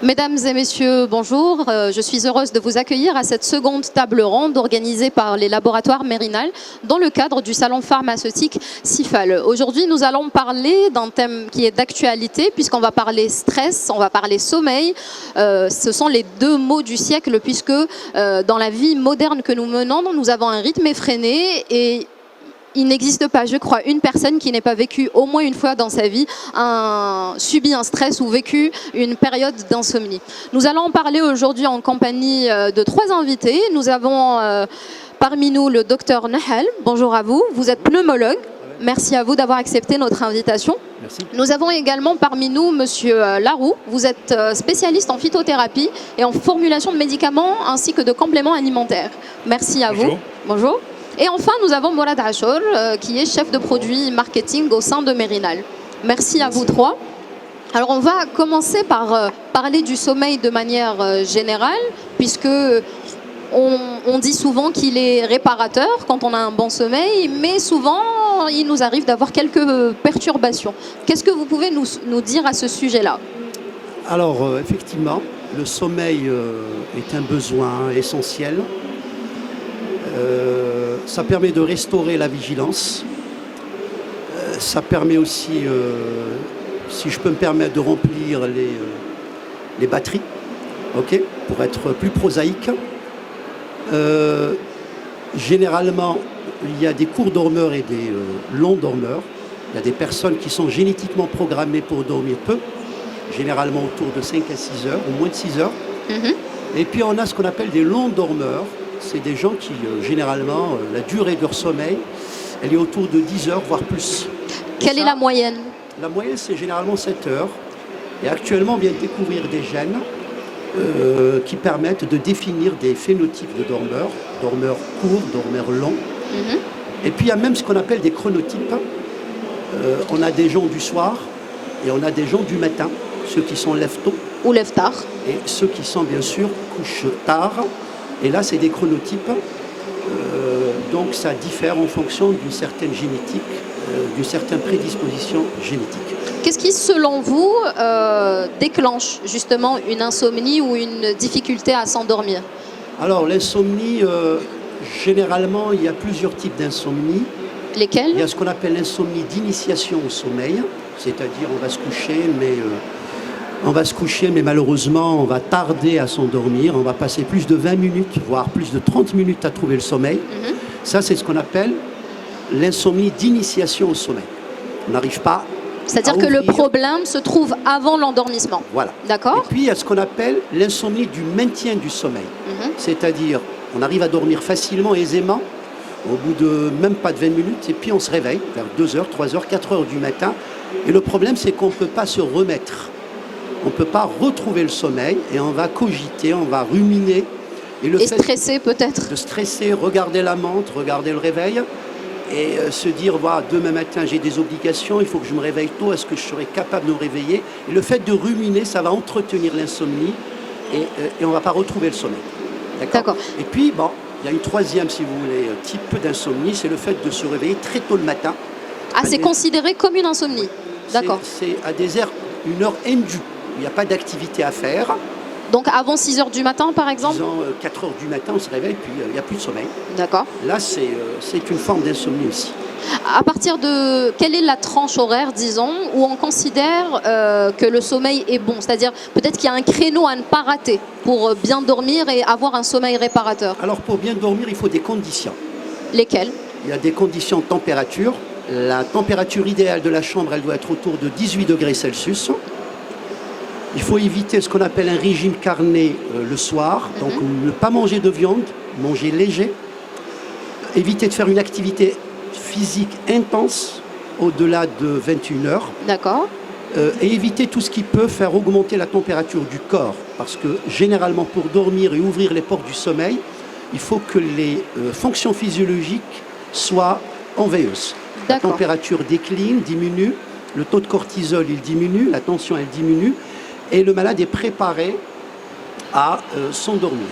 Mesdames et messieurs, bonjour. Je suis heureuse de vous accueillir à cette seconde table ronde organisée par les laboratoires Mérinal dans le cadre du salon pharmaceutique CIFAL. Aujourd'hui, nous allons parler d'un thème qui est d'actualité puisqu'on va parler stress, on va parler sommeil. Ce sont les deux mots du siècle puisque dans la vie moderne que nous menons, nous avons un rythme effréné et il n'existe pas, je crois, une personne qui n'ait pas vécu au moins une fois dans sa vie, subi un stress ou vécu une période d'insomnie. Nous allons en parler aujourd'hui en compagnie de trois invités. Nous avons parmi nous le docteur Nahal. Bonjour à vous, vous êtes pneumologue. Merci à vous d'avoir accepté notre invitation. Merci. Nous avons également parmi nous Monsieur Laroux. Vous êtes spécialiste en phytothérapie et en formulation de médicaments ainsi que de compléments alimentaires. Merci à vous. Bonjour. Et enfin, nous avons Mourad Achour, qui est chef de produit marketing au sein de Mérinal. Merci à vous trois. Alors, on va commencer par parler du sommeil de manière générale, puisque on dit souvent qu'il est réparateur quand on a un bon sommeil, mais souvent, il nous arrive d'avoir quelques perturbations. Qu'est-ce que vous pouvez nous dire à ce sujet-là? Alors, effectivement, le sommeil est un besoin essentiel. Ça permet de restaurer la vigilance. Ça permet aussi, si je peux me permettre, de remplir les batteries, okay, pour être plus prosaïque. Généralement, il y a des courts dormeurs et des longs dormeurs. Il y a des personnes qui sont génétiquement programmées pour dormir peu, généralement autour de 5 à 6 heures, ou moins de 6 heures. Et puis on a ce qu'on appelle des longs dormeurs. C'est des gens qui, généralement, la durée de leur sommeil, elle est autour de 10 heures, voire plus. Quelle est la moyenne? La moyenne, c'est généralement 7 heures. Et actuellement, on vient de découvrir des gènes qui permettent de définir des phénotypes de dormeurs. Dormeurs courts, dormeurs longs. Et puis, il y a même ce qu'on appelle des chronotypes. On a des gens du soir et on a des gens du matin. Ceux qui sont lève tôt. Ou lève tard. Et ceux qui sont, bien sûr, couchent tard. Et là, c'est des chronotypes, donc ça diffère en fonction d'une certaine génétique, d'une certaine prédisposition génétique. Qu'est-ce qui, selon vous, déclenche justement une insomnie ou une difficulté à s'endormir? Alors, l'insomnie, généralement, il y a plusieurs types d'insomnie. Lesquels? Il y a ce qu'on appelle l'insomnie d'initiation au sommeil, c'est-à-dire on va se coucher, mais malheureusement, on va tarder à s'endormir. On va passer plus de 20 minutes, voire plus de 30 minutes à trouver le sommeil. Ça, c'est ce qu'on appelle l'insomnie d'initiation au sommeil. On n'arrive pas. C'est-à-dire que le problème se trouve avant l'endormissement. Voilà. D'accord. Et puis, il y a ce qu'on appelle l'insomnie du maintien du sommeil. C'est-à-dire, on arrive à dormir facilement, aisément, au bout de même pas de 20 minutes, et puis on se réveille vers 2 heures, 3 heures, 4 heures du matin. Et le problème, c'est qu'on ne peut pas se remettre. On ne peut pas retrouver le sommeil et on va cogiter, on va ruminer. Et stresser peut-être. De stresser, regarder la montre, regarder le réveil et se dire, voilà, demain matin j'ai des obligations, il faut que je me réveille tôt, est-ce que je serai capable de me réveiller? Et le fait de ruminer, ça va entretenir l'insomnie et on ne va pas retrouver le sommeil. D'accord. Et puis, bon, il y a une troisième, si vous voulez, type d'insomnie, c'est le fait de se réveiller très tôt le matin. Ah, c'est considéré comme une insomnie. D'accord. C'est à des heures, une heure indue. Il n'y a pas d'activité à faire. Donc avant 6 heures du matin, par exemple? Disons 4 heures du matin, on se réveille, puis il n'y a plus de sommeil. D'accord. Là, c'est une forme d'insomnie aussi. À partir de... Quelle est la tranche horaire, disons, où on considère que le sommeil est bon? C'est-à-dire, peut-être qu'il y a un créneau à ne pas rater pour bien dormir et avoir un sommeil réparateur. Alors, pour bien dormir, il faut des conditions. Lesquelles? Il y a des conditions de température. La température idéale de la chambre, elle doit être autour de 18 degrés Celsius. Il faut éviter ce qu'on appelle un régime carné le soir, donc ne pas manger de viande, manger léger. Éviter de faire une activité physique intense au-delà de 21 heures. D'accord. Et éviter tout ce qui peut faire augmenter la température du corps. Parce que généralement, pour dormir et ouvrir les portes du sommeil, il faut que les fonctions physiologiques soient en veilleuse. La température décline, diminue, le taux de cortisol il diminue, la tension elle diminue. Et le malade est préparé à s'endormir.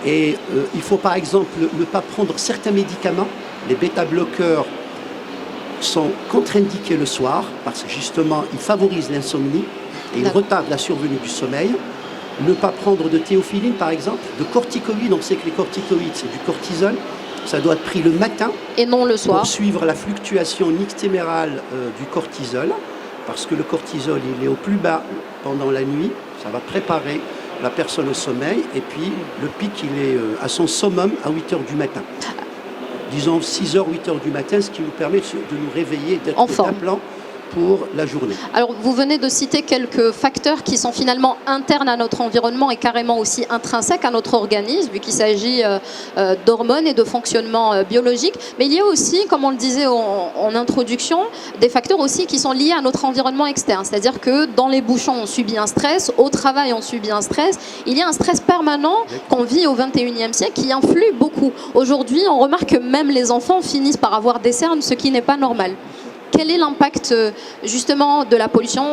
Et il faut par exemple ne pas prendre certains médicaments. Les bêta-bloqueurs sont contre-indiqués le soir parce que justement ils favorisent l'insomnie. et il retarde la survenue du sommeil. Ne pas prendre de théophiline, par exemple, de corticoïdes. On sait que les corticoïdes, c'est du cortisol. Ça doit être pris le matin Et non le soir. pour suivre la fluctuation nictémérale du cortisol, parce que le cortisol, il est au plus bas pendant la nuit. Ça va préparer la personne au sommeil, et puis le pic, il est à son summum à 8 heures du matin. Disons 6 heures, 8 heures du matin, ce qui nous permet de nous réveiller, d'être En au forme. plan pour la journée. Alors, vous venez de citer quelques facteurs qui sont finalement internes à notre environnement et carrément aussi intrinsèques à notre organisme, vu qu'il s'agit d'hormones et de fonctionnement biologique. Mais il y a aussi, comme on le disait en introduction, des facteurs aussi qui sont liés à notre environnement externe. C'est-à-dire que dans les bouchons, on subit un stress, au travail, on subit un stress. Il y a un stress permanent qu'on vit au XXIe siècle qui influe beaucoup. Aujourd'hui, on remarque que même les enfants finissent par avoir des cernes, ce qui n'est pas normal. Quel est l'impact justement de la pollution?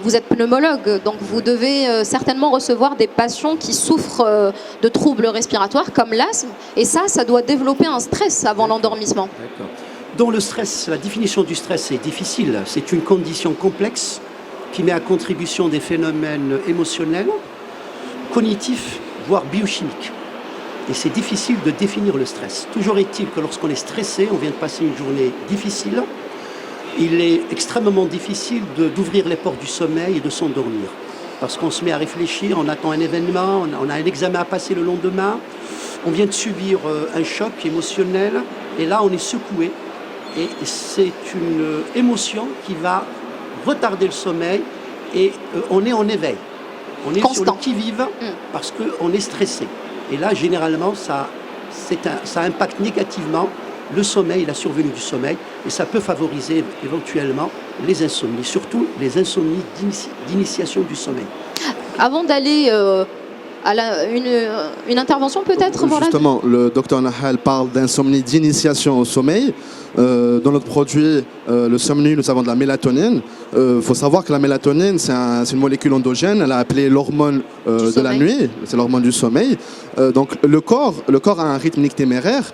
Vous êtes pneumologue, donc vous devez certainement recevoir des patients qui souffrent de troubles respiratoires comme l'asthme. Et ça doit développer un stress avant l'endormissement. D'accord. Dans le stress, la définition du stress est difficile. C'est une condition complexe qui met à contribution des phénomènes émotionnels, cognitifs, voire biochimiques. Et c'est difficile de définir le stress. Toujours est-il que lorsqu'on est stressé, on vient de passer une journée difficile, il est extrêmement difficile d'ouvrir les portes du sommeil et de s'endormir. Parce qu'on se met à réfléchir, on attend un événement, on a un examen à passer le lendemain, on vient de subir un choc émotionnel, et là on est secoué. Et c'est une émotion qui va retarder le sommeil, et on est en éveil. On est sur le qui-vive parce qu'on est stressé. Et là, généralement, ça impacte négativement le sommeil, la survenue du sommeil, et ça peut favoriser éventuellement les insomnies, surtout les insomnies d'initiation du sommeil. Avant d'aller à une intervention peut-être, justement, le docteur Nahal parle d'insomnie d'initiation au sommeil. Dans notre produit, le Somnu, nous avons de la mélatonine. Faut savoir que la mélatonine, c'est une molécule endogène. Elle est appelée l'hormone de la nuit. C'est l'hormone du sommeil. Donc le corps a un rythme nictéméraire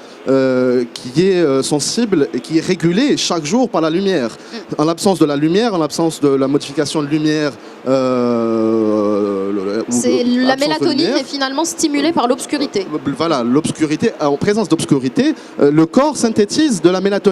qui est sensible et qui est régulé chaque jour par la lumière. En l'absence de la lumière, en l'absence de la modification de lumière, la mélatonine est finalement stimulée par l'obscurité. Voilà, l'obscurité, en présence d'obscurité, le corps synthétise de la mélatonine.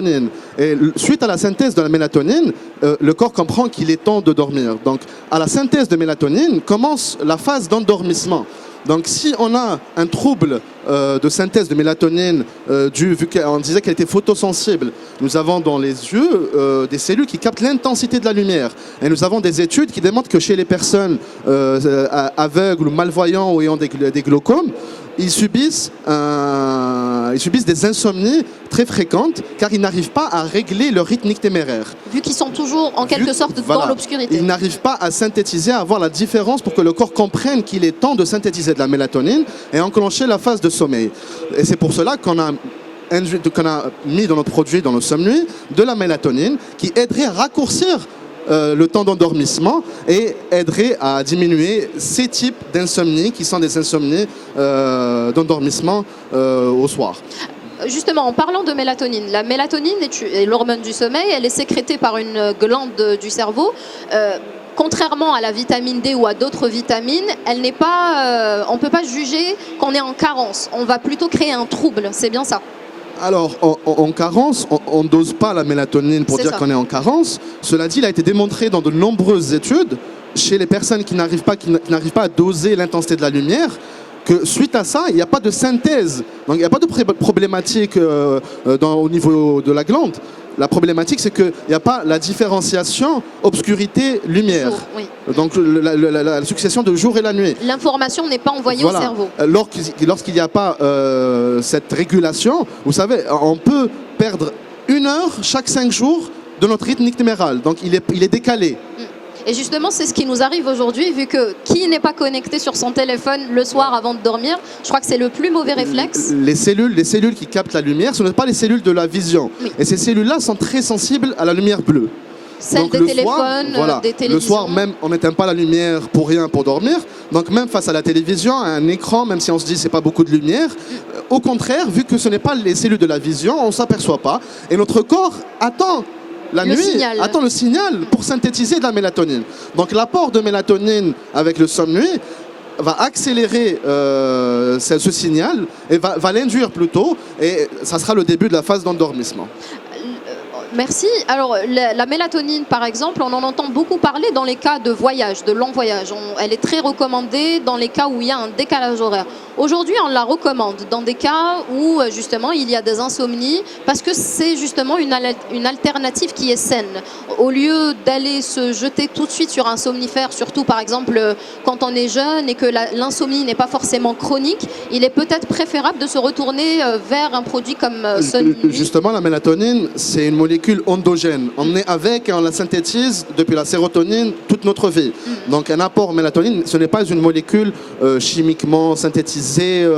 Et suite à la synthèse de la mélatonine, le corps comprend qu'il est temps de dormir. Donc, à la synthèse de mélatonine commence la phase d'endormissement. Donc, si on a un trouble de synthèse de mélatonine, vu qu'on disait qu'elle était photosensible, nous avons dans les yeux des cellules qui captent l'intensité de la lumière. Et nous avons des études qui démontrent que chez les personnes aveugles ou malvoyants ou ayant des glaucomes, ils subissent des insomnies très fréquentes car ils n'arrivent pas à régler leur rythme nictéméraire. Vu qu'ils sont toujours en quelque sorte dans l'obscurité. Ils n'arrivent pas à synthétiser, à avoir la différence pour que le corps comprenne qu'il est temps de synthétiser de la mélatonine et enclencher la phase de sommeil. Et c'est pour cela qu'on a mis dans notre produit, dans nos somnuits, de la mélatonine qui aiderait à raccourcir le temps d'endormissement et aiderait à diminuer ces types d'insomnies qui sont des insomnies d'endormissement au soir. Justement, en parlant de mélatonine, la mélatonine est l'hormone du sommeil, elle est sécrétée par une glande du cerveau. Contrairement à la vitamine D ou à d'autres vitamines, elle n'est pas, on ne peut pas juger qu'on est en carence. On va plutôt créer un trouble, c'est bien ça? Alors, en carence, on ne dose pas la mélatonine pour dire qu'on est en carence. Cela dit, il a été démontré dans de nombreuses études, chez les personnes qui n'arrivent pas à doser l'intensité de la lumière, que suite à ça, il n'y a pas de synthèse. Donc, il n'y a pas de problématique au niveau de la glande. La problématique, c'est qu'il n'y a pas la différenciation obscurité-lumière. Oui. Donc, la succession de jour et la nuit. L'information n'est pas envoyée au cerveau. Lorsqu'il n'y a pas cette régulation, vous savez, on peut perdre 1 heure chaque 5 jours de notre rythme nictéméral. Donc, il est décalé. Et justement, c'est ce qui nous arrive aujourd'hui, vu que qui n'est pas connecté sur son téléphone le soir avant de dormir, je crois que c'est le plus mauvais réflexe. Les cellules qui captent la lumière, ce ne sont pas les cellules de la vision. Oui. Et ces cellules-là sont très sensibles à la lumière bleue. Celles des téléphones, des télévisions. Le soir, même, on n'éteint pas la lumière pour rien, pour dormir. Donc même face à la télévision, à un écran, même si on se dit que ce n'est pas beaucoup de lumière, au contraire, vu que ce n'est pas les cellules de la vision, on ne s'aperçoit pas. Et notre corps attend la Le nuit signal. attend le signal pour synthétiser de la mélatonine. Donc l'apport de mélatonine avec le somme-nuit va accélérer ce signal et va l'induire plutôt, et ça sera le début de la phase d'endormissement. Merci. Alors, la mélatonine, par exemple, on en entend beaucoup parler dans les cas de voyage, de long voyage. Elle est très recommandée dans les cas où il y a un décalage horaire. Aujourd'hui, on la recommande dans des cas où, justement, il y a des insomnies, parce que c'est justement une alternative qui est saine. Au lieu d'aller se jeter tout de suite sur un somnifère, surtout, par exemple, quand on est jeune et que l'insomnie n'est pas forcément chronique, il est peut-être préférable de se retourner vers un produit comme celui. Justement, la mélatonine, c'est une molécule endogène. On est avec et on la synthétise depuis la sérotonine toute notre vie. Donc un apport mélatonine, ce n'est pas une molécule chimiquement synthétisée,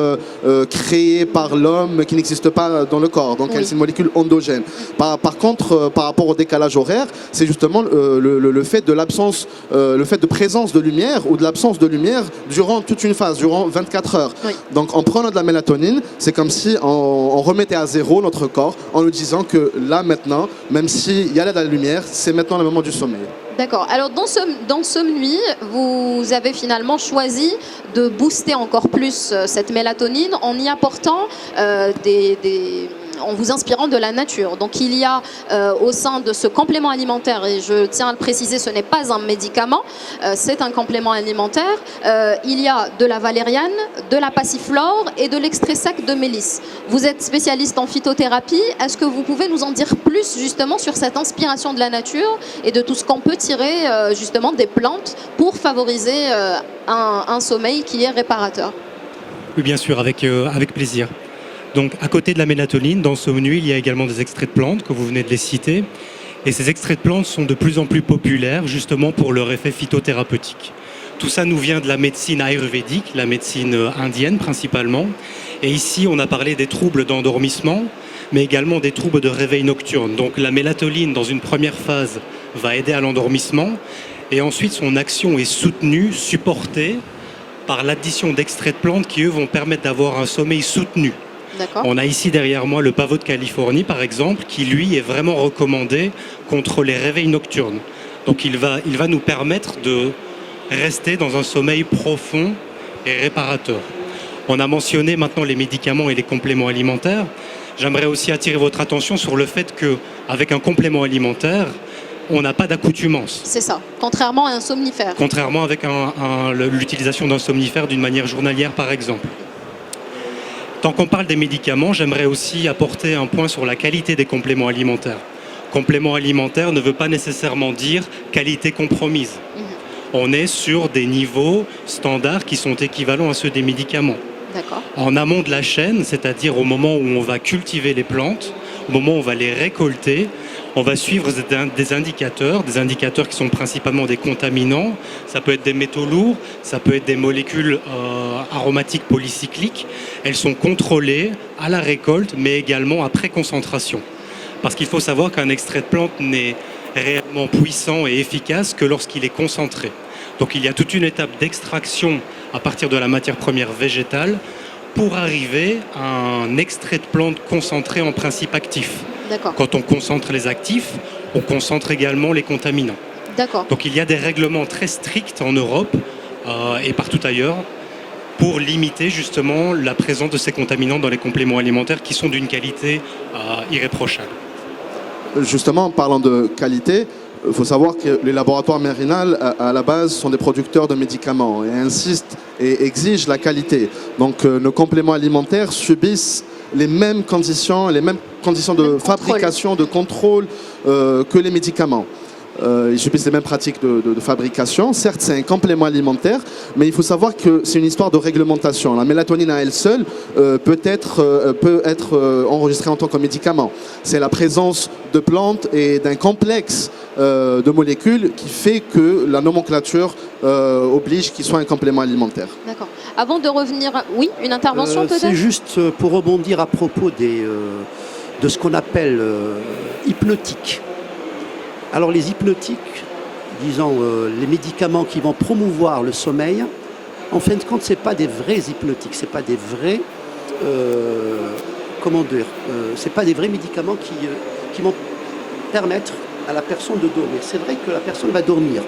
créée par l'homme, qui n'existe pas dans le corps. Donc Oui. c'est une molécule endogène. Par contre, par rapport au décalage horaire, c'est justement le fait de l'absence, le fait de présence de lumière ou de l'absence de lumière durant toute une phase, durant 24 heures. Oui. Donc en prenant de la mélatonine, c'est comme si on remettait à zéro notre corps en nous disant que là maintenant, même s'il y a de la lumière, c'est maintenant le moment du sommeil. D'accord. Alors, dans Somnuit, vous avez finalement choisi de booster encore plus cette mélatonine en y apportant en vous inspirant de la nature. Donc il y a au sein de ce complément alimentaire, et je tiens à le préciser, ce n'est pas un médicament, c'est un complément alimentaire, il y a de la valériane, de la passiflore et de l'extrait sec de mélisse. Vous êtes spécialiste en phytothérapie, est-ce que vous pouvez nous en dire plus justement sur cette inspiration de la nature et de tout ce qu'on peut tirer justement des plantes pour favoriser un sommeil qui est réparateur? Oui, bien sûr, avec plaisir. Donc, à côté de la mélatonine, dans Somnuit, il y a également des extraits de plantes, que vous venez de les citer. Et ces extraits de plantes sont de plus en plus populaires, justement pour leur effet phytothérapeutique. Tout ça nous vient de la médecine ayurvédique, la médecine indienne principalement. Et ici, on a parlé des troubles d'endormissement, mais également des troubles de réveil nocturne. Donc, la mélatonine, dans une première phase, va aider à l'endormissement. Et ensuite, son action est soutenue, supportée par l'addition d'extraits de plantes qui, eux, vont permettre d'avoir un sommeil soutenu. On a ici derrière moi le pavot de Californie, par exemple, qui lui est vraiment recommandé contre les réveils nocturnes. Donc il va nous permettre de rester dans un sommeil profond et réparateur. On a mentionné maintenant les médicaments et les compléments alimentaires. J'aimerais aussi attirer votre attention sur le fait qu'avec un complément alimentaire, on n'a pas d'accoutumance. C'est ça, contrairement à un somnifère. Contrairement avec l'utilisation d'un somnifère d'une manière journalière, par exemple. Tant qu'on parle des médicaments, j'aimerais aussi apporter un point sur la qualité des compléments alimentaires. Complément alimentaire ne veut pas nécessairement dire qualité compromise. On est sur des niveaux standards qui sont équivalents à ceux des médicaments. En amont de la chaîne, c'est-à-dire au moment où on va cultiver les plantes, au moment où on va les récolter, on va suivre des indicateurs qui sont principalement des contaminants. Ça peut être des métaux lourds, ça peut être des molécules aromatiques polycycliques. Elles sont contrôlées à la récolte, mais également après concentration. Parce qu'il faut savoir qu'un extrait de plante n'est réellement puissant et efficace que lorsqu'il est concentré. Donc il y a toute une étape d'extraction à partir de la matière première végétale pour arriver à un extrait de plante concentré en principe actif. Quand on concentre les actifs, on concentre également les contaminants. Donc il y a des règlements très stricts en Europe et partout ailleurs pour limiter justement la présence de ces contaminants dans les compléments alimentaires qui sont d'une qualité irréprochable. Justement, en parlant de qualité, il faut savoir que les laboratoires Mérinal, à la base, sont des producteurs de médicaments et insistent et exigent la qualité. Donc nos compléments alimentaires subissent les mêmes conditions de fabrication, de contrôle que les médicaments. Ils subissent les mêmes pratiques de fabrication. Certes, c'est un complément alimentaire, mais il faut savoir que c'est une histoire de réglementation. La mélatonine à elle seule peut être enregistrée en tant que médicament. C'est la présence de plantes et d'un complexe de molécules qui fait que la nomenclature oblige qu'il soit un complément alimentaire. D'accord. Avant de revenir, oui, une intervention peut-être? C'est juste pour rebondir à propos de ce qu'on appelle hypnotiques. Alors les hypnotiques, disons les médicaments qui vont promouvoir le sommeil, en fin de compte, ce n'est pas des vrais hypnotiques, ce n'est pas des vrais, c'est pas des vrais médicaments qui vont permettre à la personne de dormir. C'est vrai que la personne va dormir,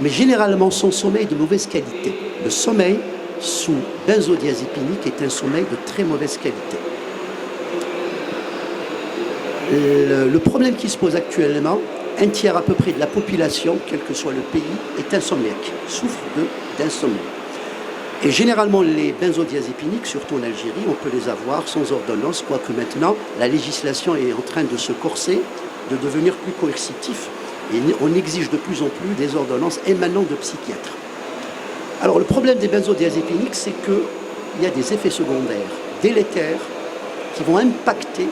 mais généralement son sommeil est de mauvaise qualité. Le sommeil sous benzodiazépinique est un sommeil de très mauvaise qualité. Le problème qui se pose actuellement, un tiers à peu près de la population, quel que soit le pays, est insomniaque, souffre d'insomnie. Et généralement, les benzodiazépiniques, surtout en Algérie, on peut les avoir sans ordonnance, quoique maintenant, la législation est en train de se corser, de devenir plus coercitif. Et on exige de plus en plus des ordonnances émanant de psychiatres. Alors, le problème des benzodiazépiniques, c'est qu'il y a des effets secondaires délétères qui vont impacter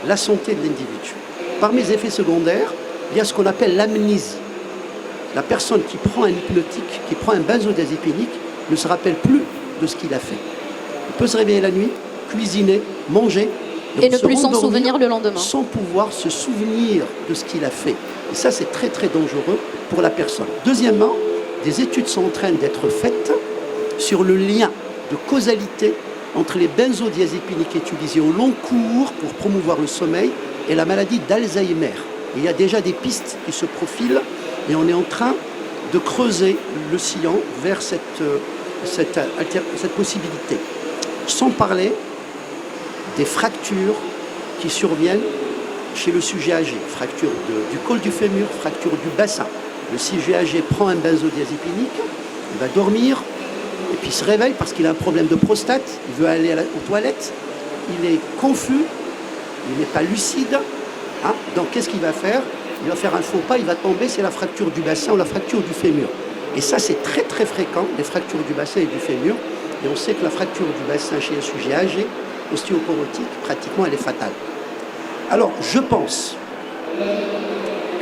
la santé de l'individu. Parmi les effets secondaires, il y a ce qu'on appelle l'amnésie. La personne qui prend un hypnotique, qui prend un benzodiazépinique, ne se rappelle plus de ce qu'il a fait. Il peut se réveiller la nuit, cuisiner, manger, et ne plus s'en souvenir le lendemain. Sans pouvoir se souvenir de ce qu'il a fait. Et ça, c'est très très dangereux pour la personne. Deuxièmement, des études sont en train d'être faites sur le lien de causalité entre les benzodiazépiniques utilisés au long cours pour promouvoir le sommeil et la maladie d'Alzheimer. Il y a déjà des pistes qui se profilent et on est en train de creuser le sillon vers cette possibilité. Sans parler des fractures qui surviennent chez le sujet âgé. Fracture du col du fémur, fracture du bassin. Le sujet âgé prend un benzodiazépinique, il va dormir, et puis il se réveille parce qu'il a un problème de prostate, il veut aller aux toilettes, il est confus, il n'est pas lucide. Hein? Donc qu'est-ce qu'il va faire? Il va faire un faux pas, il va tomber, c'est la fracture du bassin ou la fracture du fémur. Et ça, c'est très très fréquent, les fractures du bassin et du fémur. Et on sait que la fracture du bassin chez un sujet âgé, ostéoporotique, pratiquement, elle est fatale. Alors, je pense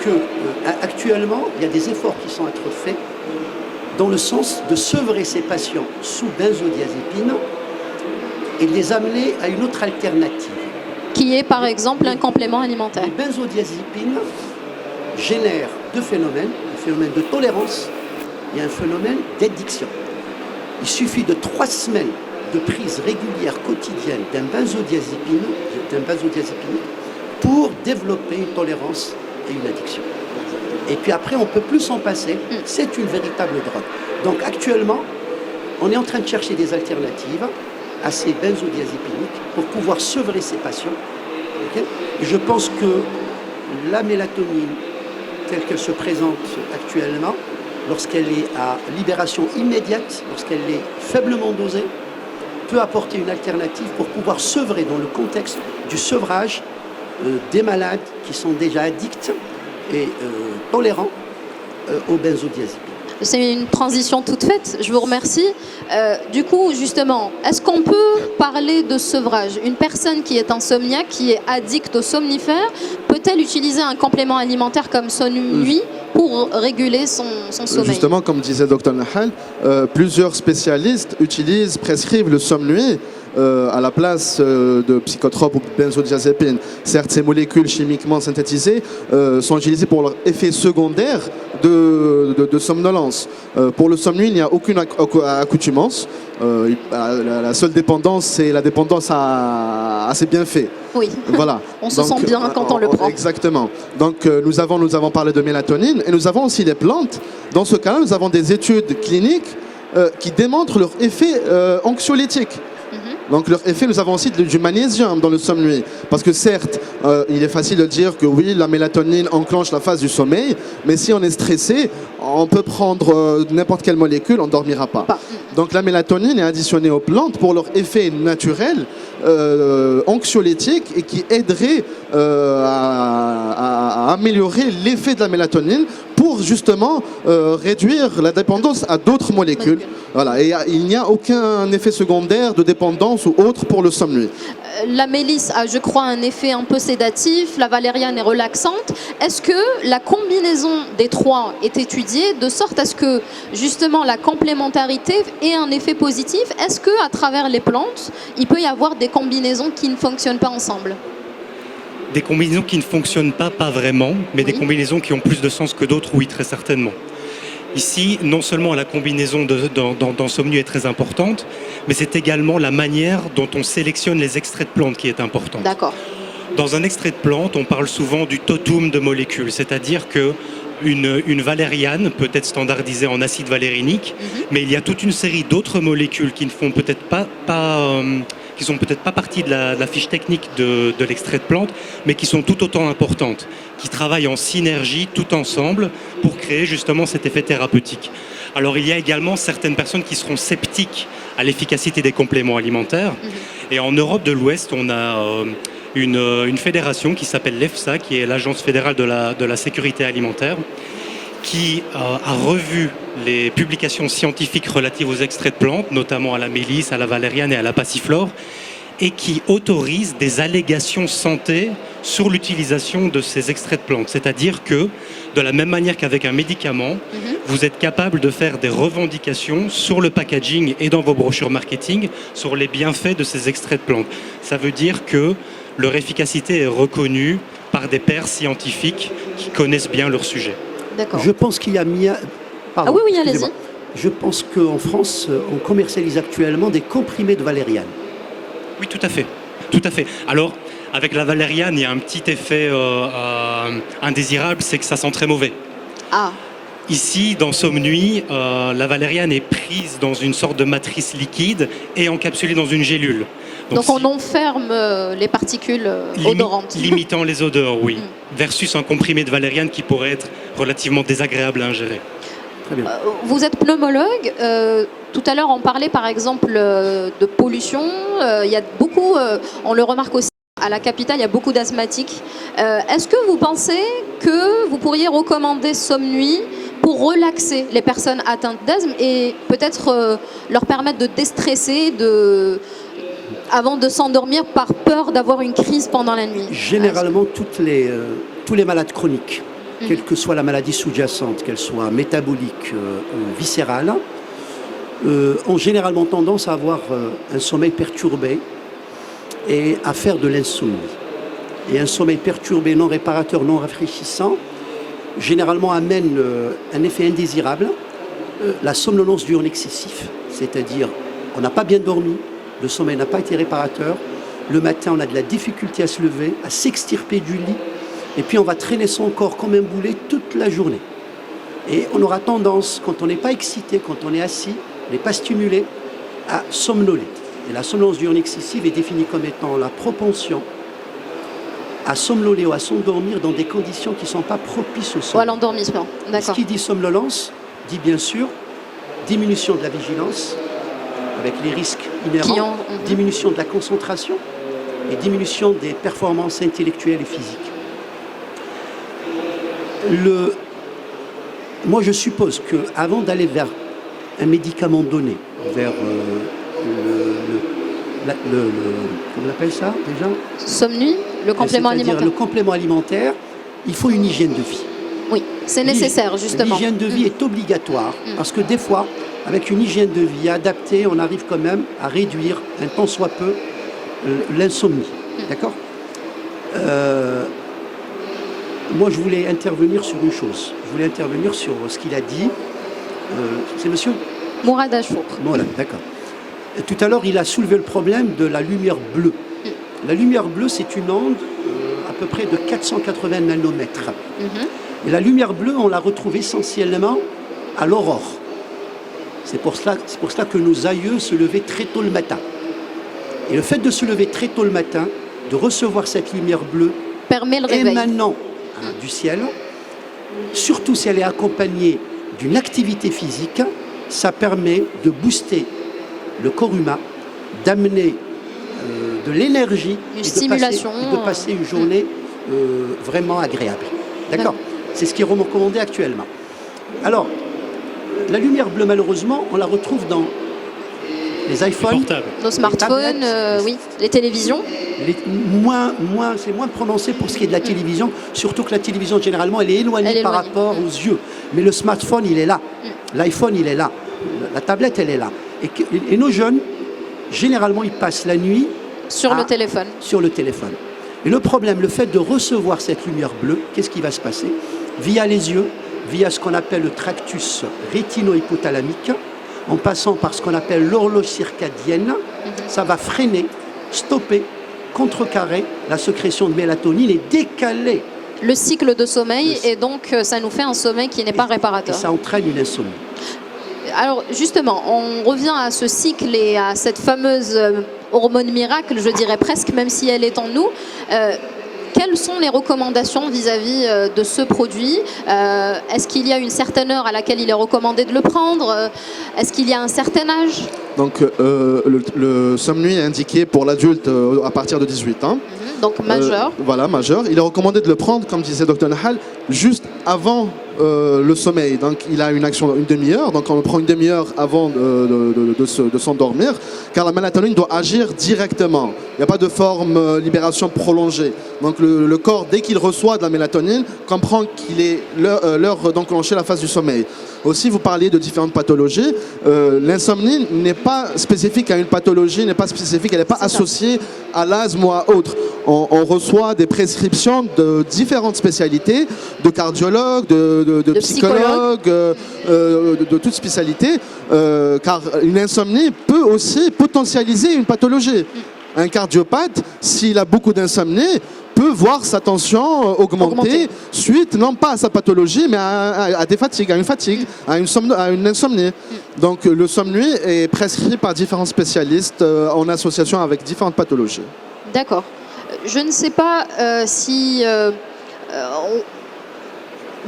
qu'actuellement, il y a des efforts qui sont à être faits dans le sens de sevrer ces patients sous benzodiazépine et de les amener à une autre alternative. Qui est par exemple un complément alimentaire. Les benzodiazépines génèrent deux phénomènes, un phénomène de tolérance et un phénomène d'addiction. Il suffit de 3 semaines de prise régulière quotidienne d'un benzodiazépine pour développer une tolérance et une addiction. Et puis après, on ne peut plus s'en passer. C'est une véritable drogue. Donc actuellement, on est en train de chercher des alternatives à ces benzodiazépiniques pour pouvoir sevrer ces patients. Okay? Je pense que la mélatonine, telle qu'elle se présente actuellement, lorsqu'elle est à libération immédiate, lorsqu'elle est faiblement dosée, peut apporter une alternative pour pouvoir sevrer dans le contexte du sevrage des malades qui sont déjà addicts et tolérants aux benzodiazépines. C'est une transition toute faite, je vous remercie. Du coup, justement, est-ce qu'on peut parler de sevrage? Une personne qui est insomniaque, qui est addict aux somnifères, peut-elle utiliser un complément alimentaire comme Somnuit pour réguler son sommeil? Justement, comme disait Dr Nahal, plusieurs spécialistes prescrivent le Somnuit à la place de psychotropes ou benzodiazépines. Certes, ces molécules chimiquement synthétisées sont utilisées pour leur effet secondaire de somnolence. Pour le Somnuit, il n'y a aucune accoutumance. La seule dépendance, c'est la dépendance à ses bienfaits. Oui, voilà. On se sent bien quand on le prend. Exactement. Donc nous avons parlé de mélatonine et nous avons aussi les plantes. Dans ce cas-là, nous avons des études cliniques qui démontrent leur effet anxiolytique. Donc leur effet, nous avons aussi du magnésium dans le Somnuit. Parce que certes, il est facile de dire que oui, la mélatonine enclenche la phase du sommeil, mais si on est stressé, on peut prendre n'importe quelle molécule, on ne dormira pas. Donc la mélatonine est additionnée aux plantes pour leur effet naturel, anxiolytique, et qui aiderait à améliorer l'effet de la mélatonine pour justement réduire la dépendance à d'autres molécules. Voilà. Et il n'y a aucun effet secondaire de dépendance ou autre pour le Somnuit. La mélisse a, je crois, un effet un peu sédatif, la valériane est relaxante. Est-ce que la combinaison des trois est étudiée de sorte à ce que, justement, la complémentarité ait un effet positif? Est-ce qu'à travers les plantes, il peut y avoir des combinaisons qui ne fonctionnent pas ensemble? Des combinaisons qui ne fonctionnent pas vraiment, mais des combinaisons qui ont plus de sens que d'autres, oui, très certainement. Ici, non seulement la combinaison dans Somnuit est très importante, mais c'est également la manière dont on sélectionne les extraits de plantes qui est importante. D'accord. Dans un extrait de plante, on parle souvent du totum de molécules, c'est-à-dire que une valériane peut être standardisée en acide valérinique, mais il y a toute une série d'autres molécules qui ne font peut-être qui sont peut-être pas partie de la fiche technique de l'extrait de plante, mais qui sont tout autant importantes, qui travaillent en synergie tout ensemble pour créer justement cet effet thérapeutique. Alors il y a également certaines personnes qui seront sceptiques à l'efficacité des compléments alimentaires, et en Europe de l'Ouest, on a une fédération qui s'appelle l'EFSA, qui est l'Agence fédérale de la sécurité alimentaire, qui a revu les publications scientifiques relatives aux extraits de plantes, notamment à la mélisse, à la valériane et à la passiflore, et qui autorise des allégations santé sur l'utilisation de ces extraits de plantes. C'est-à-dire que, de la même manière qu'avec un médicament, vous êtes capable de faire des revendications sur le packaging et dans vos brochures marketing sur les bienfaits de ces extraits de plantes. Ça veut dire que leur efficacité est reconnue par des pairs scientifiques qui connaissent bien leur sujet. D'accord. Je pense qu'il y a Ah oui, allez-y. Je pense qu'en France, on commercialise actuellement des comprimés de valériane. Oui, tout à fait. Tout à fait. Alors, avec la valériane, il y a un petit effet indésirable, c'est que ça sent très mauvais. Ah, Ici, dans Somnuit, la valériane est prise dans une sorte de matrice liquide et encapsulée dans une gélule. donc on enferme les particules odorantes. Limitant les odeurs, oui. Versus un comprimé de valériane qui pourrait être relativement désagréable à ingérer. Très bien. Vous êtes pneumologue. Tout à l'heure, on parlait par exemple de pollution. Il y a beaucoup, on le remarque aussi à la capitale, il y a beaucoup d'asthmatiques. Est-ce que vous pensez que vous pourriez recommander Somnuit pour relaxer les personnes atteintes d'asthme et peut-être leur permettre de déstresser avant de s'endormir par peur d'avoir une crise pendant la nuit? Généralement, tous les malades chroniques, quelle que soit la maladie sous-jacente, qu'elle soit métabolique ou viscérale, ont généralement tendance à avoir un sommeil perturbé et à faire de l'insomnie. Et un sommeil perturbé, non réparateur, non rafraîchissant, généralement amène un effet indésirable, la somnolence diurne excessif, c'est-à-dire on n'a pas bien dormi, le sommeil n'a pas été réparateur, le matin on a de la difficulté à se lever, à s'extirper du lit, et puis on va traîner son corps comme un boulet toute la journée. Et on aura tendance, quand on n'est pas excité, quand on est assis, on n'est pas stimulé, à somnoler. Et la somnolence diurne excessive est définie comme étant la propension à somnoler ou à s'endormir dans des conditions qui ne sont pas propices au Ou à sommeil. l'endormissement, Ce d'accord. qui dit somnolence dit bien sûr diminution de la vigilance avec les risques inhérents, diminution de la concentration et diminution des performances intellectuelles et physiques. Moi je suppose qu'avant d'aller vers un médicament donné, vers comment on appelle ça déjà? Somnuit, le complément C'est-à-dire alimentaire. le complément alimentaire, il faut une hygiène de vie. Oui, c'est nécessaire justement. L'hygiène de vie est obligatoire parce que des fois, avec une hygiène de vie adaptée, on arrive quand même à réduire un tant soit peu l'insomnie. D'accord? Moi, je voulais intervenir sur une chose. Je voulais intervenir sur ce qu'il a dit. C'est monsieur? Mourad Achour. Voilà, d'accord. Tout à l'heure, il a soulevé le problème de la lumière bleue. La lumière bleue, c'est une onde à peu près de 480 nanomètres. Et la lumière bleue, on la retrouve essentiellement à l'aurore. C'est pour cela que nos aïeux se levaient très tôt le matin. Et le fait de se lever très tôt le matin, de recevoir cette lumière bleue Permet le réveil. émanant du ciel, surtout si elle est accompagnée d'une activité physique, ça permet de booster le corps humain, d'amener de l'énergie Une stimulation. et de passer une journée vraiment agréable. D'accord? C'est ce qui est recommandé actuellement. Alors, la lumière bleue, malheureusement, on la retrouve dans les iPhones, Portable. Nos smartphones, tablettes, oui, les télévisions. c'est moins prononcé pour ce qui est de la télévision, surtout que la télévision, généralement, elle est éloignée, Elle est par éloignée. rapport aux yeux. Mais le smartphone, il est là. L'iPhone, il est là. La tablette, elle est là. Et nos jeunes, généralement, ils passent la nuit Sur le téléphone. sur le téléphone. Et le problème, le fait de recevoir cette lumière bleue, qu'est-ce qui va se passer? Via les yeux, via ce qu'on appelle le tractus rétino-hypothalamique, en passant par ce qu'on appelle l'horloge circadienne, ça va freiner, stopper contrecarrer la sécrétion de mélatonine et décaler. Le cycle de sommeil, et donc ça nous fait un sommeil qui n'est pas Et réparateur. ça entraîne une insomnie. Alors justement, on revient à ce cycle et à cette fameuse hormone miracle, je dirais presque, même si elle est en nous. Quelles sont les recommandations vis-à-vis de ce produit? Est-ce qu'il y a une certaine heure à laquelle il est recommandé de le prendre? Est-ce qu'il y a un certain âge? Donc le Somnuit est indiqué pour l'adulte à partir de 18 ans. Donc majeur. Voilà, majeur. Il est recommandé de le prendre, comme disait Dr Nahal, juste avant le sommeil. Donc il a une action une demi-heure, donc on le prend une demi-heure avant de s'endormir, car la mélatonine doit agir directement. Il n'y a pas de forme libération prolongée. Donc le corps, dès qu'il reçoit de la mélatonine, comprend qu'il est l'heure d'enclencher la phase du sommeil. Aussi, vous parliez de différentes pathologies. L'insomnie n'est pas spécifique à une pathologie, n'est pas spécifique, elle n'est pas associée à l'asthme ou à autre. On reçoit des prescriptions de différentes spécialités, de cardiologues, de psychologues, de toutes spécialités, car une insomnie peut aussi potentialiser une pathologie. Un cardiopathe, s'il a beaucoup d'insomnie, peut voir sa tension augmenter suite, non pas à sa pathologie, mais à des fatigues, à une fatigue, à une insomnie. Donc le Somnuit est prescrit par différents spécialistes en association avec différentes pathologies. D'accord. Je ne sais pas si...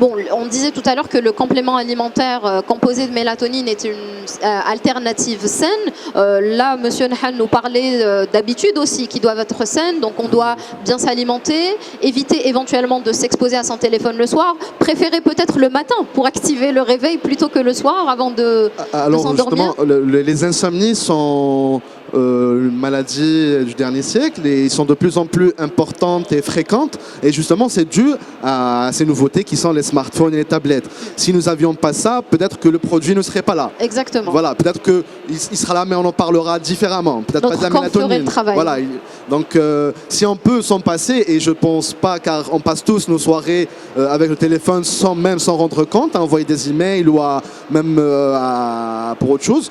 Bon, on disait tout à l'heure que le complément alimentaire composé de mélatonine est une alternative saine. Là, Monsieur Nahal nous parlait d'habitudes aussi qui doivent être saines. Donc, on doit bien s'alimenter, éviter éventuellement de s'exposer à son téléphone le soir, préférer peut-être le matin pour activer le réveil plutôt que le soir avant de s'endormir. Alors, justement, les insomnies sont une maladie du dernier siècle et ils sont de plus en plus importantes et fréquentes. Et justement, c'est dû à ces nouveautés qui sont les smartphones et les tablettes. Si nous n'avions pas ça, peut-être que le produit ne serait pas là. Exactement. Voilà, peut-être qu'il sera là, mais on en parlera différemment. Peut-être pas de la mélatonine. Le travail. Voilà. Donc, si on peut s'en passer, et je pense pas, car on passe tous nos soirées avec le téléphone sans même s'en rendre compte, à envoyer des emails ou pour autre chose.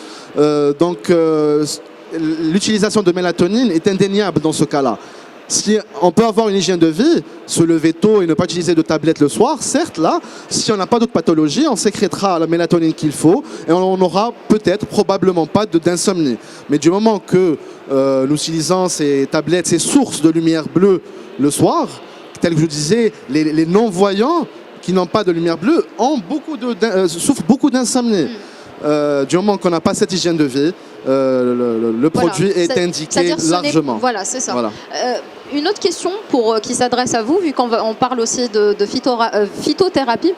L'utilisation de mélatonine est indéniable dans ce cas-là. Si on peut avoir une hygiène de vie, se lever tôt et ne pas utiliser de tablette le soir, certes, là, si on n'a pas d'autre pathologie, on sécrétera la mélatonine qu'il faut et on n'aura peut-être, probablement pas d'insomnie. Mais du moment que nous utilisons ces tablettes, ces sources de lumière bleue le soir, tel que je disais, les non-voyants qui n'ont pas de lumière bleue souffrent beaucoup d'insomnie. Du moment qu'on n'a pas cette hygiène de vie, le produit est indiqué largement. Voilà, c'est ça. Voilà. Une autre question qui s'adresse à vous, vu qu'on parle aussi de phytothérapie,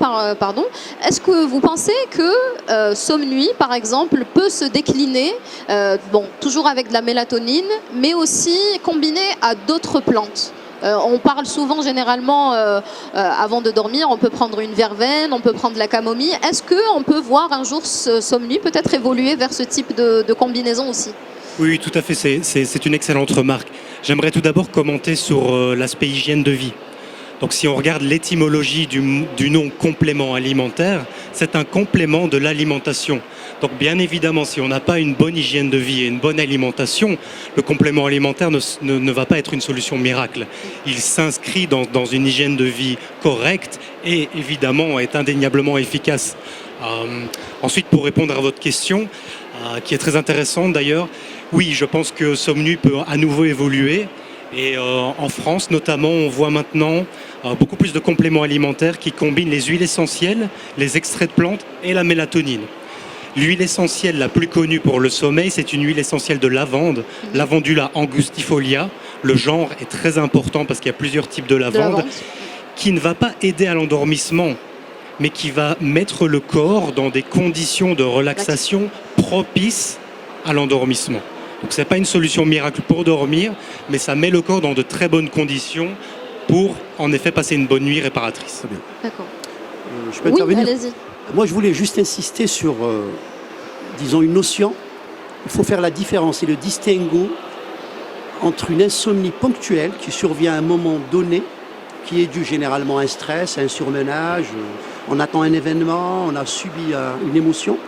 est-ce que vous pensez que Somnuit, par exemple, peut se décliner, toujours avec de la mélatonine, mais aussi combiné à d'autres plantes? On parle souvent, généralement, avant de dormir, on peut prendre une verveine, on peut prendre la camomille. Est-ce qu'on peut voir un jour Somnuit peut-être évoluer vers ce type de combinaison aussi? Oui, tout à fait, c'est une excellente remarque. J'aimerais tout d'abord commenter sur l'aspect hygiène de vie. Donc si on regarde l'étymologie du nom complément alimentaire, c'est un complément de l'alimentation. Donc bien évidemment, si on n'a pas une bonne hygiène de vie et une bonne alimentation, le complément alimentaire ne va pas être une solution miracle. Il s'inscrit dans une hygiène de vie correcte et évidemment est indéniablement efficace. Ensuite, pour répondre à votre question, qui est très intéressante d'ailleurs, oui, je pense que Somnuit peut à nouveau évoluer. Et en France, notamment, on voit maintenant beaucoup plus de compléments alimentaires qui combinent les huiles essentielles, les extraits de plantes et la mélatonine. L'huile essentielle la plus connue pour le sommeil, c'est une huile essentielle de lavande, Lavandula angustifolia. Le genre est très important parce qu'il y a plusieurs types de lavande, qui ne va pas aider à l'endormissement, mais qui va mettre le corps dans des conditions de relaxation propices à l'endormissement. Donc ce n'est pas une solution miracle pour dormir, mais ça met le corps dans de très bonnes conditions pour en effet passer une bonne nuit réparatrice. D'accord. Je peux intervenir? Allez-y. Moi, je voulais juste insister sur, disons, une notion. Il faut faire la différence et le distinguo entre une insomnie ponctuelle qui survient à un moment donné, qui est due généralement à un stress, à un surmenage, on attend un événement, on a subi une émotion.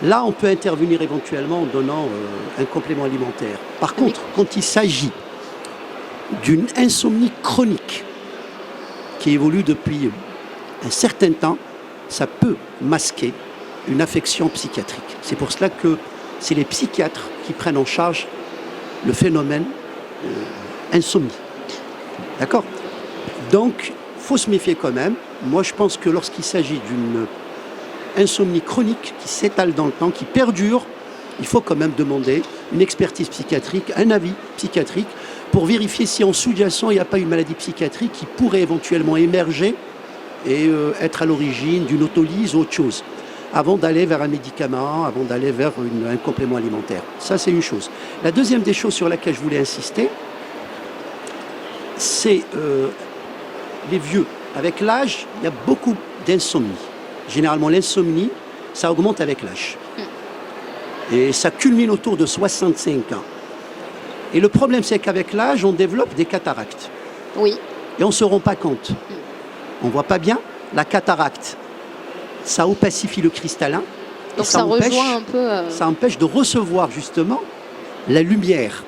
Là, on peut intervenir éventuellement en donnant un complément alimentaire. Par contre, quand il s'agit d'une insomnie chronique qui évolue depuis un certain temps, ça peut masquer une affection psychiatrique. C'est pour cela que c'est les psychiatres qui prennent en charge le phénomène insomnie. D'accord? Donc, il faut se méfier quand même. Moi, je pense que lorsqu'il s'agit d'une insomnie chronique qui s'étale dans le temps, qui perdure, il faut quand même demander une expertise psychiatrique, un avis psychiatrique, pour vérifier si en sous-jacent, il n'y a pas une maladie psychiatrique qui pourrait éventuellement émerger et être à l'origine d'une autolyse ou autre chose, avant d'aller vers un médicament, avant d'aller vers un complément alimentaire. Ça, c'est une chose. La deuxième des choses sur laquelle je voulais insister, c'est les vieux. Avec l'âge, il y a beaucoup d'insomnie. Généralement, l'insomnie, ça augmente avec l'âge. Et ça culmine autour de 65 ans. Et le problème, c'est qu'avec l'âge, on développe des cataractes. Oui. Et on ne se rend pas compte. On ne voit pas bien. La cataracte, ça opacifie le cristallin. Donc ça rejoint un peu... Ça empêche de recevoir justement la lumière.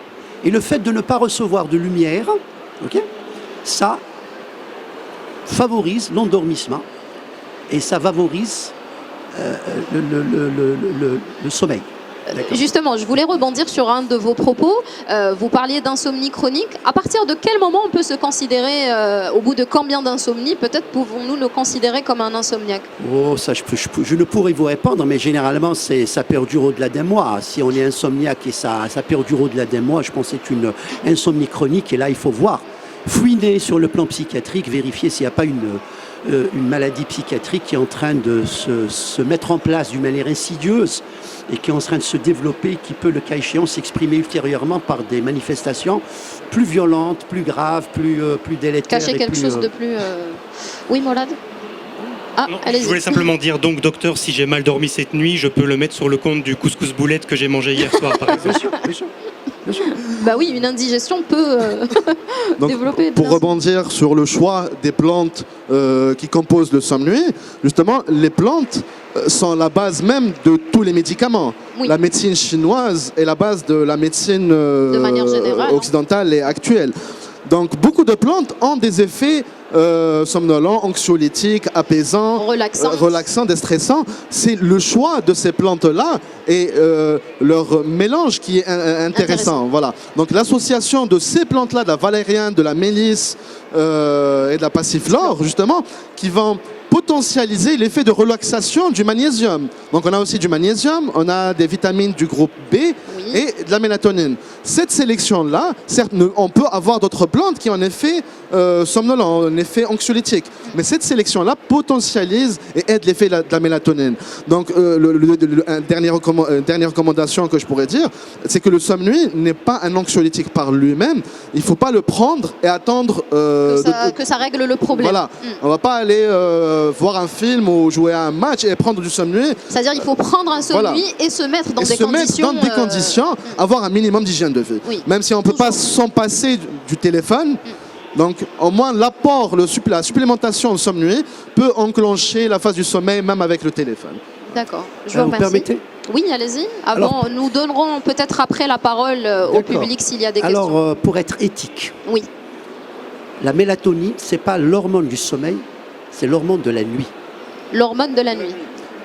Et le fait de ne pas recevoir de lumière, okay, ça favorise l'endormissement et ça favorise le sommeil. Justement, je voulais rebondir sur un de vos propos. Vous parliez d'insomnie chronique. À partir de quel moment on peut se considérer, au bout de combien d'insomnie, peut-être pouvons-nous le considérer comme un insomniaque? Oh, ça, je ne pourrais vous répondre, mais généralement, ça perdure au-delà d'un mois. Si on est insomniaque et ça perdure au-delà d'un mois, je pense que c'est une insomnie chronique. Et là, il faut voir, fouiner sur le plan psychiatrique, vérifier s'il n'y a pas une maladie psychiatrique qui est en train de se mettre en place d'une manière insidieuse et qui est en train de se développer, qui peut, le cas échéant, s'exprimer ultérieurement par des manifestations plus violentes, plus graves, plus délétères. Cacher quelque chose de plus... Oui, Mourad? Ah, je voulais simplement dire, donc, docteur, si j'ai mal dormi cette nuit, je peux le mettre sur le compte du couscous boulette que j'ai mangé hier soir, par exemple. Bien sûr, bien sûr. Bien sûr. Bah oui, une indigestion peut Donc, développer... Pour rebondir sur le choix des plantes qui composent le sommeil, justement, les plantes sont la base même de tous les médicaments. Oui. La médecine chinoise est la base de la médecine De manière générale, occidentale et actuelle. Donc beaucoup de plantes ont des effets somnolents, anxiolytiques, apaisants, relaxants, déstressants. C'est le choix de ces plantes-là et leur mélange qui est intéressant. Voilà. Donc l'association de ces plantes-là, de la valériane, de la mélisse et de la passiflore, justement, qui vont potentialiser l'effet de relaxation du magnésium. Donc on a aussi du magnésium, on a des vitamines du groupe B et de la mélatonine. Cette sélection-là, certes, on peut avoir d'autres plantes qui ont un effet somnolent, un effet anxiolytique, mais cette sélection-là potentialise et aide l'effet de la mélatonine. Donc une dernière recommandation que je pourrais dire, c'est que le sommeil n'est pas un anxiolytique par lui-même. Il ne faut pas le prendre et attendre que ça règle le problème. Voilà, on ne va pas aller voir un film ou jouer à un match et prendre du sommeil. C'est-à-dire il faut prendre un sommeil et se mettre dans des conditions... avoir un minimum d'hygiène de vie. Oui. Même si on ne peut pas s'en passer du téléphone, donc au moins l'apport, la supplémentation au sommeil peut enclencher la phase du sommeil même avec le téléphone. D'accord, je vous remercie. Permettez ? Oui, allez-y. Nous donnerons peut-être après la parole au public s'il y a des questions. Alors, pour être éthique, oui. La mélatonine, ce n'est pas l'hormone du sommeil, c'est l'hormone de la nuit. L'hormone de la nuit.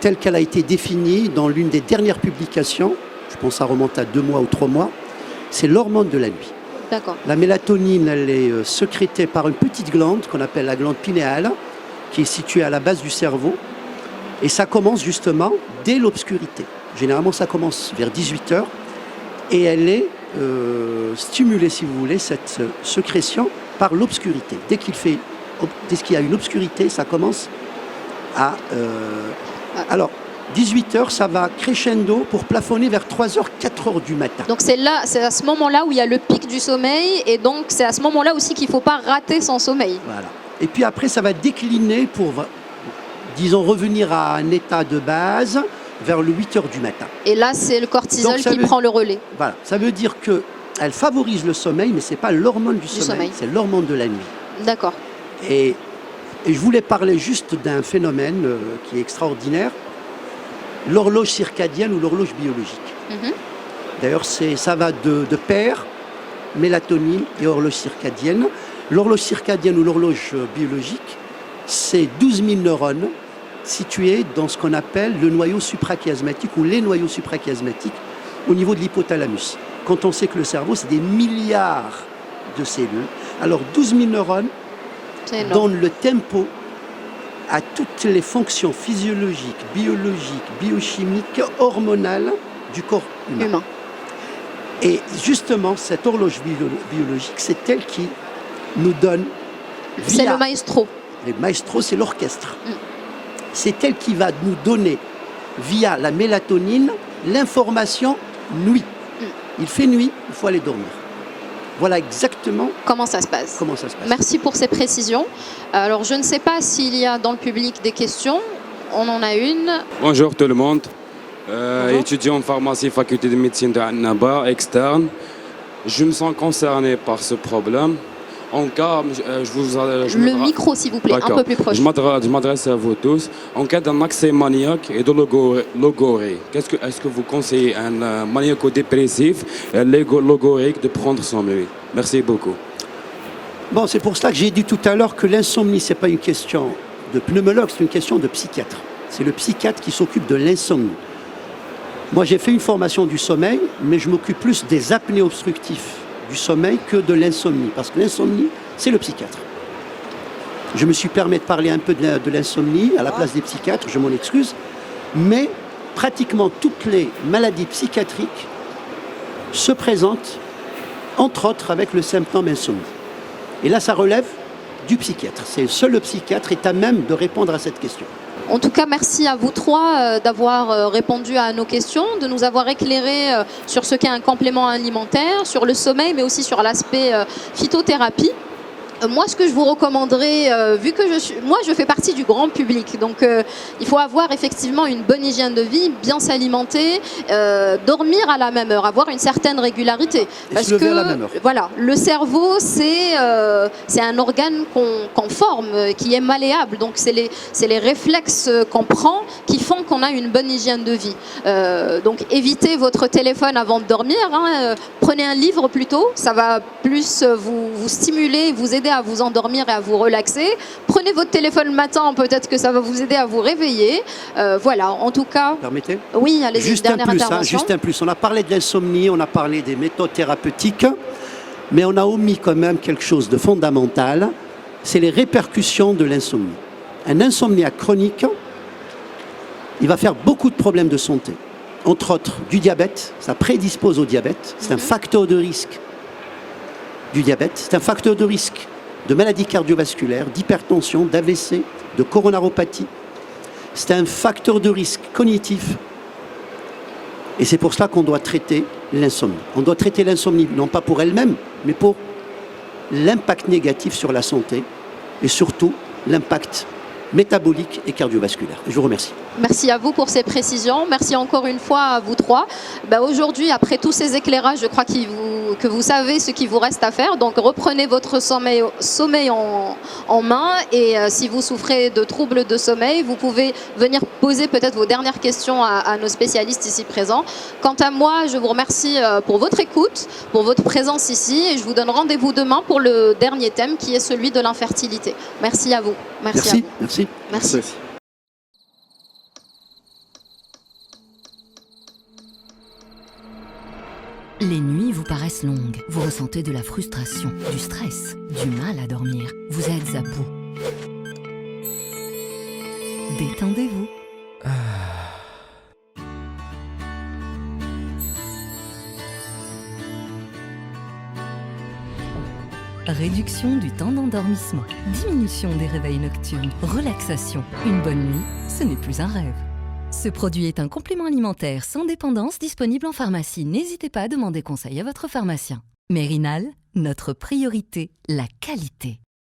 Telle qu'elle a été définie dans l'une des dernières publications, je pense que ça remonte à 2 mois ou 3 mois, c'est l'hormone de la nuit. D'accord. La mélatonine, elle est sécrétée par une petite glande qu'on appelle la glande pinéale, qui est située à la base du cerveau. Et ça commence justement dès l'obscurité. Généralement, ça commence vers 18h. Et elle est stimulée, si vous voulez, cette sécrétion par l'obscurité. Dès qu'il y a une obscurité, ça commence à... Alors, 18h, ça va crescendo pour plafonner vers 3h, 4h du matin. Donc c'est à ce moment-là où il y a le pic du sommeil, et donc c'est à ce moment-là aussi qu'il ne faut pas rater son sommeil. Voilà. Et puis après, ça va décliner pour, disons, revenir à un état de base vers le 8h du matin. Et là, c'est le cortisol qui prend le relais. Voilà. Ça veut dire qu'elle favorise le sommeil, mais ce n'est pas l'hormone du sommeil, c'est l'hormone de la nuit. D'accord. Et je voulais parler juste d'un phénomène qui est extraordinaire, l'horloge circadienne ou l'horloge biologique. D'ailleurs, ça va de pair mélatonine et horloge circadienne. L'horloge circadienne ou l'horloge biologique, c'est 12 000 neurones situés dans ce qu'on appelle le noyau suprachiasmatique ou les noyaux suprachiasmatiques au niveau de l'hypothalamus. Quand on sait que le cerveau, c'est des milliards de cellules, alors 12 000 neurones donnent le tempo à toutes les fonctions physiologiques, biologiques, biochimiques, hormonales du corps humain. Et justement, cette horloge biologique, c'est elle qui nous donne... C'est le maestro. Le maestro, c'est l'orchestre. C'est elle qui va nous donner, via la mélatonine, l'information nuit. Il fait nuit, il faut aller dormir. Voilà exactement comment ça se passe. Merci pour ces précisions. Alors, je ne sais pas s'il y a dans le public des questions. On en a une. Bonjour tout le monde. Étudiant en pharmacie, faculté de médecine de Annaba, externe. Je me sens concerné par ce problème. En cas, le micro, s'il vous plaît, un peu plus proche. Je m'adresse à vous tous. En cas d'un accès maniaque et de logorée, est-ce que vous conseillez à un maniaco-dépressif et logorique de prendre son nuit? Merci beaucoup. Bon, c'est pour cela que j'ai dit tout à l'heure que l'insomnie, ce n'est pas une question de pneumologue, c'est une question de psychiatre. C'est le psychiatre qui s'occupe de l'insomnie. Moi, j'ai fait une formation du sommeil, mais je m'occupe plus des apnées obstructifs du sommeil que de l'insomnie, parce que l'insomnie, c'est le psychiatre. Je me suis permis de parler un peu de l'insomnie à la place des psychiatres, je m'en excuse, mais pratiquement toutes les maladies psychiatriques se présentent, entre autres, avec le symptôme insomnie. Et là, ça relève du psychiatre. Seul le psychiatre est à même de répondre à cette question. En tout cas, merci à vous trois d'avoir répondu à nos questions, de nous avoir éclairé sur ce qu'est un complément alimentaire, sur le sommeil, mais aussi sur l'aspect phytothérapie. Moi, ce que je vous recommanderais, vu que moi, je fais partie du grand public, donc il faut avoir effectivement une bonne hygiène de vie, bien s'alimenter, dormir à la même heure, avoir une certaine régularité. Parce se lever à la même heure. Voilà, le cerveau, c'est un organe qu'on forme, qui est malléable. Donc, c'est les réflexes qu'on prend qui font qu'on a une bonne hygiène de vie. Donc, évitez votre téléphone avant de dormir. Prenez un livre plutôt, ça va plus vous stimuler, vous aider à vous endormir et à vous relaxer. Prenez votre téléphone le matin, peut-être que ça va vous aider à vous réveiller. Voilà, en tout cas... Permettez ? Oui, allez-y, dernière intervention. Juste un plus. On a parlé de l'insomnie, on a parlé des méthodes thérapeutiques, mais on a omis quand même quelque chose de fondamental, c'est les répercussions de l'insomnie. Un insomniaque chronique, il va faire beaucoup de problèmes de santé. Entre autres, du diabète, ça prédispose au diabète, c'est un facteur de risque du diabète, c'est un facteur de risque de maladies cardiovasculaires, d'hypertension, d'AVC, de coronaropathie. C'est un facteur de risque cognitif. Et c'est pour cela qu'on doit traiter l'insomnie. On doit traiter l'insomnie, non pas pour elle-même, mais pour l'impact négatif sur la santé et surtout l'impact métabolique et cardiovasculaire. Je vous remercie. Merci à vous pour ces précisions. Merci encore une fois à vous trois. Aujourd'hui, après tous ces éclairages, je crois que vous savez ce qu'il vous reste à faire. Donc, reprenez votre sommeil en main. Et si vous souffrez de troubles de sommeil, vous pouvez venir poser peut-être vos dernières questions à nos spécialistes ici présents. Quant à moi, je vous remercie pour votre écoute, pour votre présence ici. Et je vous donne rendez-vous demain pour le dernier thème qui est celui de l'infertilité. Merci à vous. Merci à vous. Merci. Les nuits vous paraissent longues, vous ressentez de la frustration, du stress, du mal à dormir, vous êtes à bout. Détendez-vous. Réduction du temps d'endormissement, diminution des réveils nocturnes, relaxation. Une bonne nuit, ce n'est plus un rêve. Ce produit est un complément alimentaire sans dépendance disponible en pharmacie. N'hésitez pas à demander conseil à votre pharmacien. Mérinal, notre priorité, la qualité.